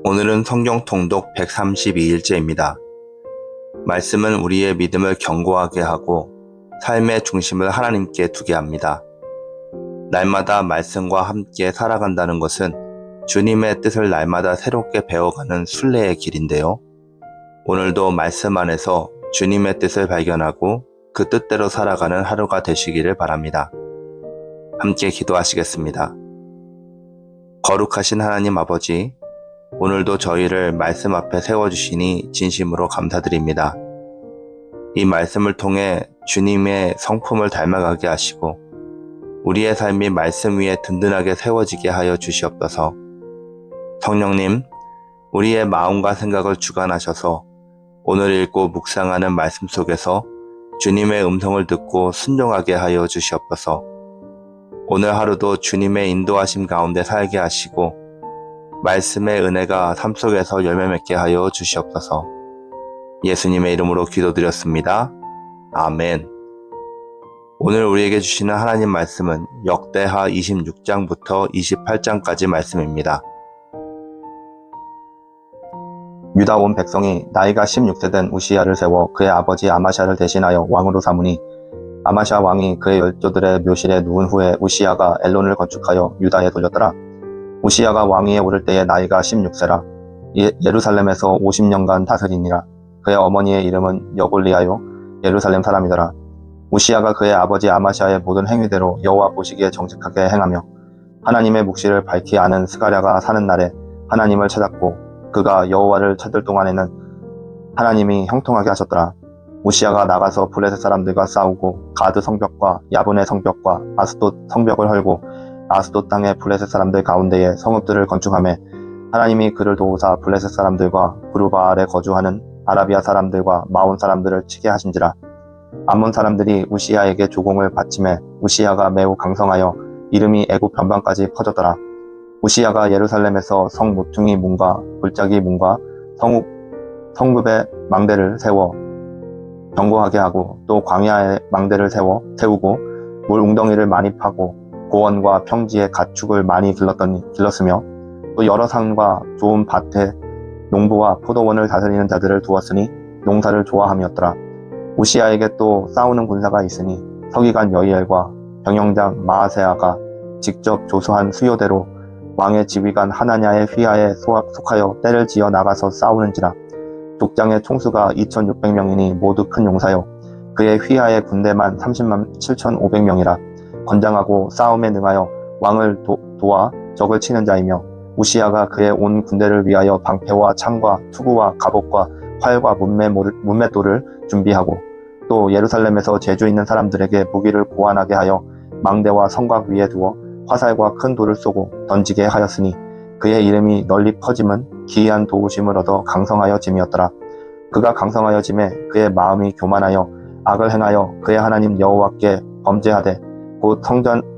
오늘은 성경 통독 132일째입니다. 말씀은 우리의 믿음을 견고하게 하고 삶의 중심을 하나님께 두게 합니다. 날마다 말씀과 함께 살아간다는 것은 주님의 뜻을 날마다 새롭게 배워가는 순례의 길인데요. 오늘도 말씀 안에서 주님의 뜻을 발견하고 그 뜻대로 살아가는 하루가 되시기를 바랍니다. 함께 기도하시겠습니다. 거룩하신 하나님 아버지, 오늘도 저희를 말씀 앞에 세워주시니 진심으로 감사드립니다. 이 말씀을 통해 주님의 성품을 닮아가게 하시고 우리의 삶이 말씀 위에 든든하게 세워지게 하여 주시옵소서. 성령님, 우리의 마음과 생각을 주관하셔서 오늘 읽고 묵상하는 말씀 속에서 주님의 음성을 듣고 순종하게 하여 주시옵소서. 오늘 하루도 주님의 인도하심 가운데 살게 하시고 말씀의 은혜가 삶 속에서 열매 맺게 하여 주시옵소서. 예수님의 이름으로 기도드렸습니다. 아멘. 오늘 우리에게 주시는 하나님 말씀은 역대하 26장부터 28장까지 말씀입니다. 유다 온 백성이 나이가 16세 된 우시야를 세워 그의 아버지 아마샤를 대신하여 왕으로 삼으니 아마샤 왕이 그의 열조들의 묘실에 누운 후에 우시야가 엘론을 건축하여 유다에 돌렸더라. 우시야가 왕위에 오를 때의 나이가 16세라. 예루살렘에서 50년간 다스리니라. 그의 어머니의 이름은 여골리하요 예루살렘 사람이더라. 우시야가 그의 아버지 아마샤의 모든 행위대로 여호와 보시기에 정직하게 행하며 하나님의 묵시를 밝히 아는 스가랴가 사는 날에 하나님을 찾았고 그가 여호와를 찾을 동안에는 하나님이 형통하게 하셨더라. 우시야가 나가서 블레셋 사람들과 싸우고 가드 성벽과 야분의 성벽과 아스돗 성벽을 헐고 아스돗 땅의 블레셋 사람들 가운데에 성읍들을 건축하며 하나님이 그를 도우사 블레셋 사람들과 부르바알에 거주하는 아라비아 사람들과 마온 사람들을 치게 하신지라. 암몬 사람들이 우시야에게 조공을 바치매 우시야가 매우 강성하여 이름이 애굽 변방까지 퍼졌더라. 우시야가 예루살렘에서 성 모퉁이 문과 골짜기 문과 성읍의 망대를 세워 견고하게 하고 또 광야에 망대를 세우고 물 웅덩이를 많이 파고 고원과 평지에 가축을 많이 길렀으며 또 여러 산과 좋은 밭에 농부와 포도원을 다스리는 자들을 두었으니 농사를 좋아함이었더라. 우시야에게 또 싸우는 군사가 있으니 서기관 여이엘과 병영장 마아세아가 직접 조수한 수요대로 왕의 지휘관 하나냐의 휘하에 속하여 떼를 지어 나가서 싸우는지라. 족장의 총수가 2600명이니 모두 큰 용사요 그의 휘하의 군대만 30만 7500명이라. 건장하고 싸움에 능하여 왕을 도와 적을 치는 자이며 우시야가 그의 온 군대를 위하여 방패와 창과 투구와 갑옷과 활과 문맷돌을 준비하고 또 예루살렘에서 재주 있는 사람들에게 무기를 보완하게 하여 망대와 성곽 위에 두어 화살과 큰 돌을 쏘고 던지게 하였으니 그의 이름이 널리 퍼짐은 기이한 도우심을 얻어 강성하여 짐이었더라. 그가 강성하여 짐에 그의 마음이 교만하여 악을 행하여 그의 하나님 여호와께 범죄하되 곧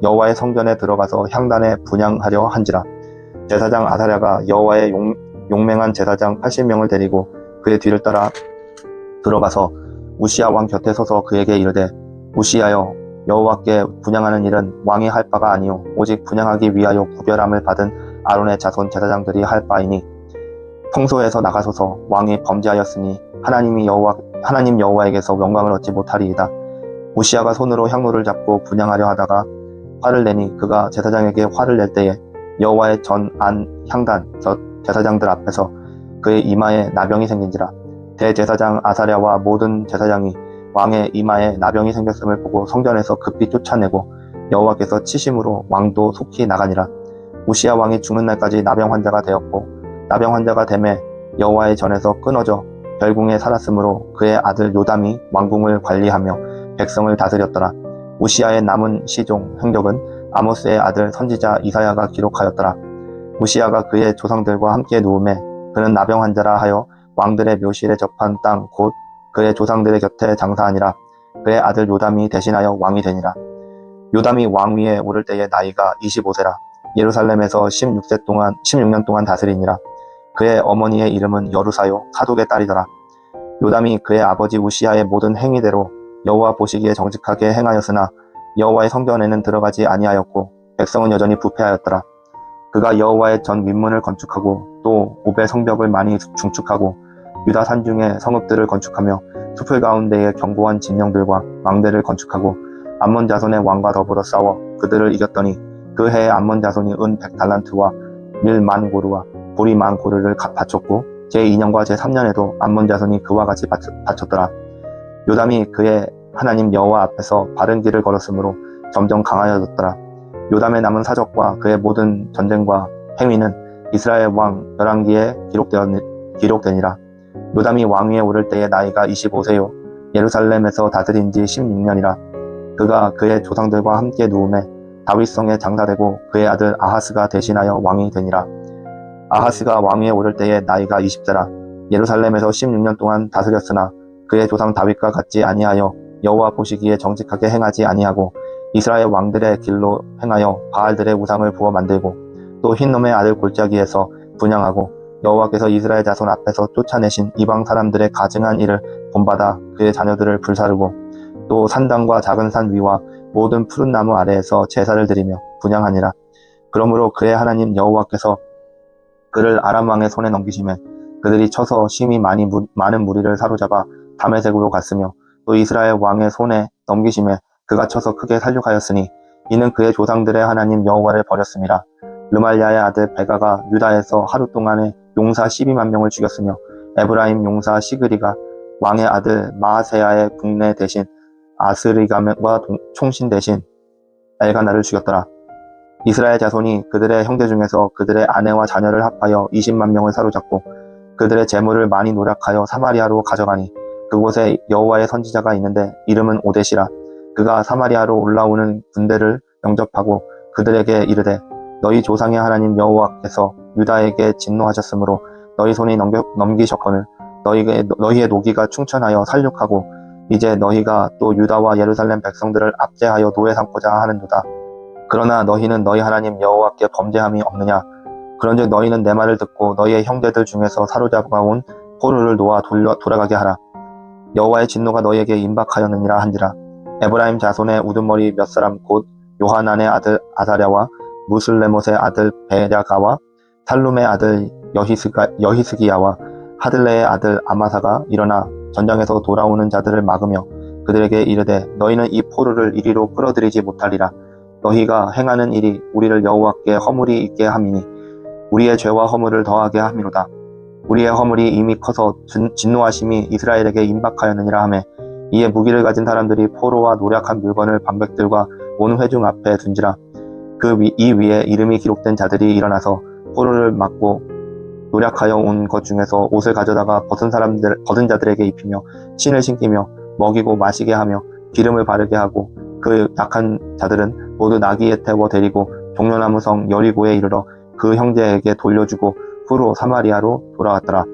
여호와의 성전에 들어가서 향단에 분향하려 한지라. 제사장 아사랴가 여호와의 용맹한 제사장 80명을 데리고 그의 뒤를 따라 들어가서 우시야 왕 곁에 서서 그에게 이르되 우시야여 여호와께 분향하는 일은 왕이 할 바가 아니요 오직 분향하기 위하여 구별함을 받은 아론의 자손 제사장들이 할 바이니 성소에서 나가소서. 왕이 범죄하였으니 하나님 여호와에게서 영광을 얻지 못하리이다. 우시야가 손으로 향로를 잡고 분향하려 하다가 화를 내니 그가 제사장에게 화를 낼 때에 여호와의 전 안 향단 제사장들 앞에서 그의 이마에 나병이 생긴지라. 대제사장 아사랴와 모든 제사장이 왕의 이마에 나병이 생겼음을 보고 성전에서 급히 쫓아내고 여호와께서 치심으로 왕도 속히 나가니라. 우시야 왕이 죽는 날까지 나병 환자가 되었고 나병 환자가 되매 여호와의 전에서 끊어져 별궁에 살았으므로 그의 아들 요담이 왕궁을 관리하며 백성을 다스렸더라. 우시야의 남은 시종 행적은 아모스의 아들 선지자 이사야가 기록하였더라. 우시야가 그의 조상들과 함께 누우매 그는 나병 환자라 하여 왕들의 묘실에 접한 땅 곧 그의 조상들의 곁에 장사하니라. 그의 아들 요담이 대신하여 왕이 되니라. 요담이 왕 위에 오를 때의 나이가 25세라. 예루살렘에서 16년 동안 다스리니라. 그의 어머니의 이름은 여루사요 사독의 딸이더라. 요담이 그의 아버지 우시야의 모든 행위대로 여호와 보시기에 정직하게 행하였으나 여호와의 성전에는 들어가지 아니하였고 백성은 여전히 부패하였더라. 그가 여호와의 전 윗문을 건축하고 또 오베 성벽을 많이 중축하고 유다 산중에 성읍들을 건축하며 숲을 가운데에 견고한 진영들과 망대를 건축하고 암몬 자손의 왕과 더불어 싸워 그들을 이겼더니 그 해에 암몬 자손이 은 100달란트와 밀 10,000고르와 보리 10,000고르를 바쳤고 제2년과 제3년에도 암몬 자손이 그와 같이 바쳤더라. 요담이 그의 하나님 여호와 앞에서 바른 길을 걸었으므로 점점 강하여졌더라. 요담의 남은 사적과 그의 모든 전쟁과 행위는 이스라엘 왕 열왕기에 기록되니라. 요담이 왕위에 오를 때에 나이가 25세요 예루살렘에서 다스린 지 16년이라. 그가 그의 조상들과 함께 누움에 다윗성에 장사되고 그의 아들 아하스가 대신하여 왕이 되니라. 아하스가 왕위에 오를 때에 나이가 20세라. 예루살렘에서 16년 동안 다스렸으나 그의 조상 다윗과 같지 아니하여 여호와 보시기에 정직하게 행하지 아니하고 이스라엘 왕들의 길로 행하여 바알들의 우상을 부어 만들고 또 흰놈의 아들 골짜기에서 분향하고 여호와께서 이스라엘 자손 앞에서 쫓아내신 이방 사람들의 가증한 일을 본받아 그의 자녀들을 불사르고 또 산당과 작은 산 위와 모든 푸른 나무 아래에서 제사를 드리며 분향하니라. 그러므로 그의 하나님 여호와께서 그를 아람 왕의 손에 넘기시매 그들이 쳐서 심히 많은 무리를 사로잡아 다메섹으로 갔으며 또 이스라엘 왕의 손에 넘기심에 그가 쳐서 크게 살육하였으니 이는 그의 조상들의 하나님 여호와를 버렸음이라. 르말야의 아들 베가가 유다에서 하루 동안에 용사 12만 명을 죽였으며 에브라임 용사 시그리가 왕의 아들 마아세야의 국내 대신 아스리감과 총신 대신 엘가나를 죽였더라. 이스라엘 자손이 그들의 형제 중에서 그들의 아내와 자녀를 합하여 20만 명을 사로잡고 그들의 재물을 많이 노략하여 사마리아로 가져가니 그곳에 여호와의 선지자가 있는데 이름은 오뎃이라. 그가 사마리아로 올라오는 군대를 영접하고 그들에게 이르되 너희 조상의 하나님 여호와께서 유다에게 진노하셨으므로 너희 손이 넘기셨거늘 너희의 노기가 충천하여 살육하고 이제 너희가 또 유다와 예루살렘 백성들을 압제하여 노예 삼고자 하는도다. 그러나 너희는 너희 하나님 여호와께 범죄함이 없느냐? 그런즉 너희는 내 말을 듣고 너희의 형제들 중에서 사로잡아온 포로를 놓아 돌아가게 하라. 여호와의 진노가 너희에게 임박하였느니라 한지라. 에브라임 자손의 우두머리 몇 사람 곧 요하난의 아들 아사랴와 무슬레못의 아들 베랴가와 살룸의 아들 여히스기야와 하들레의 아들 아마사가 일어나 전장에서 돌아오는 자들을 막으며 그들에게 이르되 너희는 이 포로를 이리로 끌어들이지 못하리라. 너희가 행하는 일이 우리를 여호와께 허물이 있게 함이니 우리의 죄와 허물을 더하게 함이로다. 우리의 허물이 이미 커서 진노하심이 이스라엘에게 임박하였느니라 하매 이에 무기를 가진 사람들이 포로와 노략한 물건을 방백들과 온 회중 앞에 둔지라. 이 위에 이름이 기록된 자들이 일어나서 포로를 막고 노략하여 온 것 중에서 옷을 가져다가 벗은 자들에게 입히며 신을 신기며 먹이고 마시게 하며 기름을 바르게 하고 그 약한 자들은 모두 나귀에 태워 데리고 종려나무 성 여리고에 이르러 그 형제에게 돌려주고 후로 사마리아로 돌아왔더라.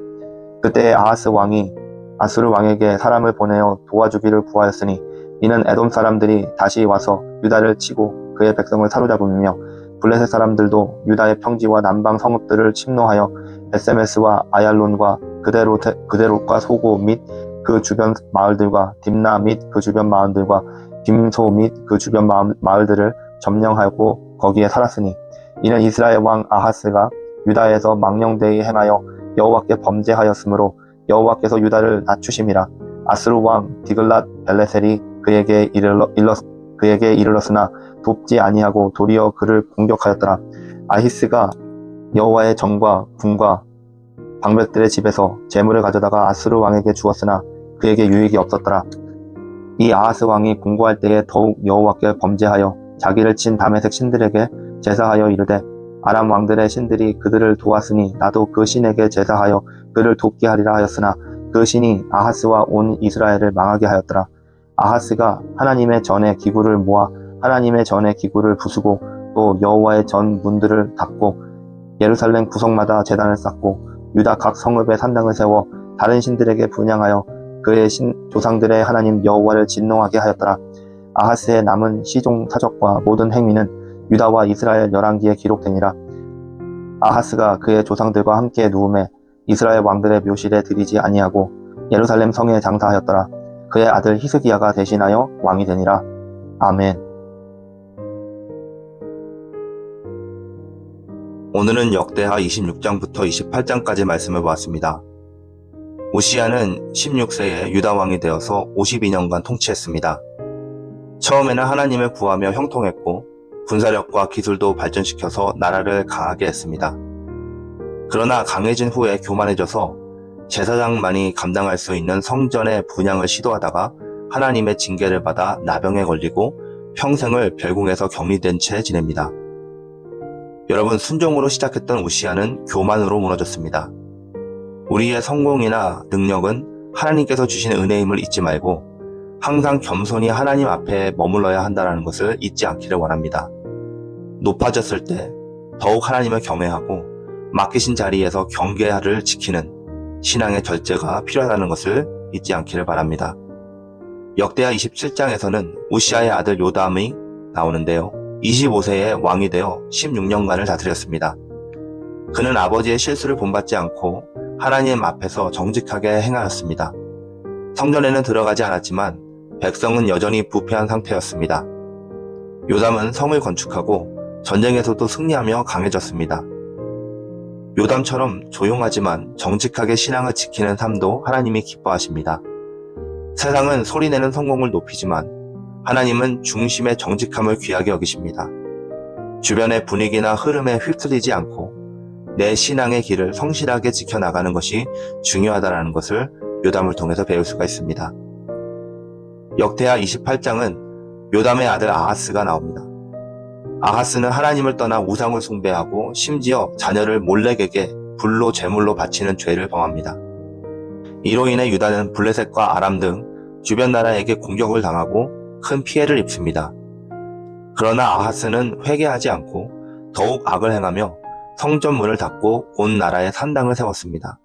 그때 아하스 왕이 아수르 왕에게 사람을 보내어 도와주기를 구하였으니 이는 에돔 사람들이 다시 와서 유다를 치고 그의 백성을 사로잡으며 블레셋 사람들도 유다의 평지와 남방 성읍들을 침노하여 베세메스와 아얄론과 그대롯과 소고 및 그 주변 마을들과 딥나 및 그 주변 마을들과 딤소 및 그 주변 마을들을 점령하고 거기에 살았으니 이는 이스라엘 왕 아하스가 유다에서 망령되이 행하여 여호와께 범죄하였으므로 여호와께서 유다를 낮추심이라. 아스루 왕 디글랏 벨레셀이 그에게 이르렀으나 돕지 아니하고 도리어 그를 공격하였더라. 아히스가 여호와의 전과 궁과 방백들의 집에서 재물을 가져다가 아스루 왕에게 주었으나 그에게 유익이 없었더라. 이 아하스 왕이 공고할 때에 더욱 여호와께 범죄하여 자기를 친 다메섹 신들에게 제사하여 이르되 아람 왕들의 신들이 그들을 도왔으니 나도 그 신에게 제사하여 그를 돕게 하리라 하였으나 그 신이 아하스와 온 이스라엘을 망하게 하였더라. 아하스가 하나님의 전에 기구를 모아 하나님의 전에 기구를 부수고 또 여호와의 전 문들을 닫고 예루살렘 구석마다 제단을 쌓고 유다 각 성읍에 산당을 세워 다른 신들에게 분향하여 그의 조상들의 하나님 여호와를 진노하게 하였더라. 아하스의 남은 시종 사적과 모든 행위는 유다와 이스라엘 열왕기에 기록되니라. 아하스가 그의 조상들과 함께 누움에 이스라엘 왕들의 묘실에 들이지 아니하고 예루살렘 성에 장사하였더라. 그의 아들 히스기야가 대신하여 왕이 되니라. 아멘. 오늘은 역대하 26장부터 28장까지 말씀을 보았습니다. 우시야는 16세에 유다 왕이 되어서 52년간 통치했습니다. 처음에는 하나님을 구하며 형통했고 군사력과 기술도 발전시켜서 나라를 강하게 했습니다. 그러나 강해진 후에 교만해져서 제사장만이 감당할 수 있는 성전의 분향을 시도하다가 하나님의 징계를 받아 나병에 걸리고 평생을 별궁에서 격리된 채 지냅니다. 여러분, 순종으로 시작했던 우시야는 교만으로 무너졌습니다. 우리의 성공이나 능력은 하나님께서 주신 은혜임을 잊지 말고 항상 겸손히 하나님 앞에 머물러야 한다는 것을 잊지 않기를 원합니다. 높아졌을 때 더욱 하나님을 경외하고 맡기신 자리에서 경계를 지키는 신앙의 절제가 필요하다는 것을 잊지 않기를 바랍니다. 역대하 27장에서는 우시야의 아들 요담이 나오는데요. 25세에 왕이 되어 16년간을 다스렸습니다. 그는 아버지의 실수를 본받지 않고 하나님 앞에서 정직하게 행하였습니다. 성전에는 들어가지 않았지만 백성은 여전히 부패한 상태였습니다. 요담은 성을 건축하고 전쟁에서도 승리하며 강해졌습니다. 요담처럼 조용하지만 정직하게 신앙을 지키는 삶도 하나님이 기뻐하십니다. 세상은 소리내는 성공을 높이지만 하나님은 중심의 정직함을 귀하게 여기십니다. 주변의 분위기나 흐름에 휩쓸리지 않고 내 신앙의 길을 성실하게 지켜나가는 것이 중요하다는 것을 요담을 통해서 배울 수가 있습니다. 역대하 28장은 요담의 아들 아하스가 나옵니다. 아하스는 하나님을 떠나 우상을 숭배하고 심지어 자녀를 몰렉에게 불로 제물로 바치는 죄를 범합니다. 이로 인해 유다는 블레셋과 아람 등 주변 나라에게 공격을 당하고 큰 피해를 입습니다. 그러나 아하스는 회개하지 않고 더욱 악을 행하며 성전문을 닫고 온 나라에 산당을 세웠습니다.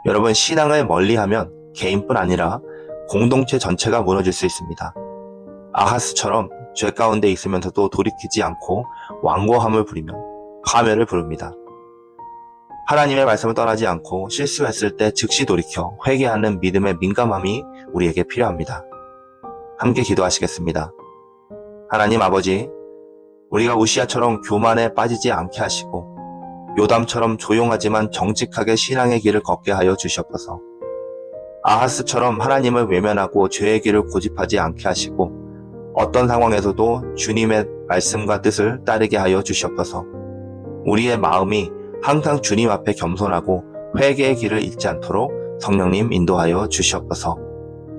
여러분, 신앙을 멀리하면 개인뿐 아니라 공동체 전체가 무너질 수 있습니다. 아하스처럼 죄 가운데 있으면서도 돌이키지 않고 완고함을 부리면 파멸을 부릅니다. 하나님의 말씀을 떠나지 않고 실수했을 때 즉시 돌이켜 회개하는 믿음의 민감함이 우리에게 필요합니다. 함께 기도하시겠습니다. 하나님 아버지, 우리가 우시야처럼 교만에 빠지지 않게 하시고 요담처럼 조용하지만 정직하게 신앙의 길을 걷게 하여 주시옵소서. 아하스처럼 하나님을 외면하고 죄의 길을 고집하지 않게 하시고 어떤 상황에서도 주님의 말씀과 뜻을 따르게 하여 주시옵소서. 우리의 마음이 항상 주님 앞에 겸손하고 회개의 길을 잃지 않도록 성령님 인도하여 주시옵소서.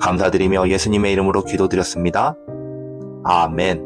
감사드리며 예수님의 이름으로 기도드렸습니다. 아멘.